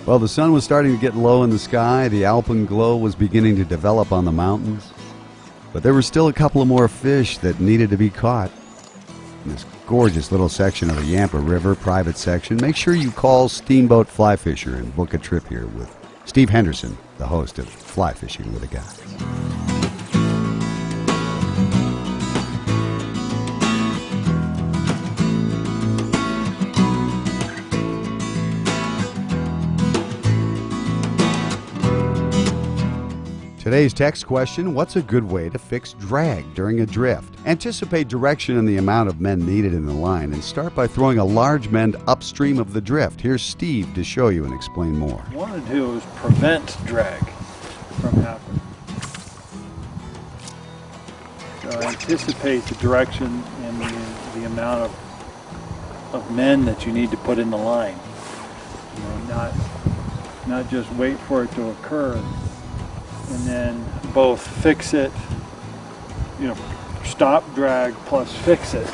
Well, the sun was starting to get low in the sky. The alpenglow was beginning to develop on the mountains. But there were still a couple of more fish that needed to be caught. In this gorgeous little section of the Yampa River, private section, make sure you call Steamboat Fly Fisher and book a trip here with Steve Henderson, the host of Fly Fishing with a Guide. Today's text question: what's a good way to fix drag during a drift? Anticipate direction and the amount of men needed in the line and start by throwing a large mend upstream of the drift. Here's Steve to show you and explain more. What you want to do is prevent drag from happening. So anticipate the direction and the amount of men that you need to put in the line. You know, not just wait for it to occur and then both fix it, you know, stop drag plus fix it,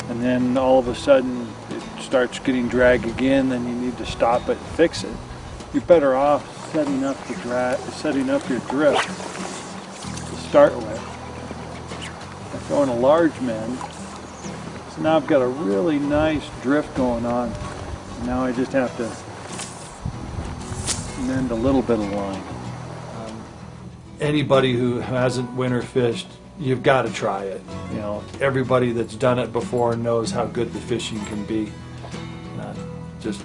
and then all of a sudden it starts getting drag again, then you need to stop it and fix it. You're better off setting up your drift to start with. I'm throwing a large mend, so now I've got a really nice drift going on, and now I just have to mend a little bit of line. Anybody who hasn't winter fished, you've got to try it. You know, everybody that's done it before knows how good the fishing can be.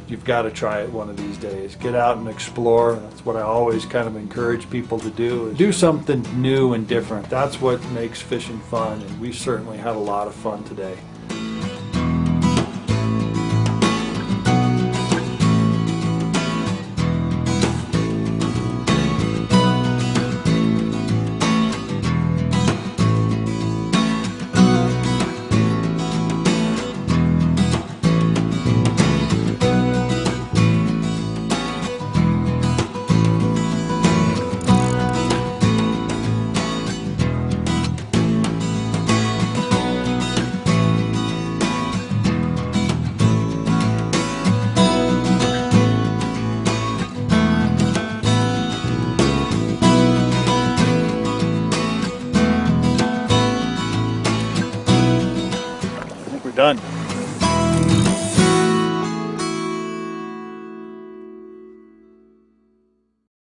You've got to try it one of these days. Get out and explore. That's what I always kind of encourage people to do. Is do something new and different. That's what makes fishing fun, and we certainly had a lot of fun today.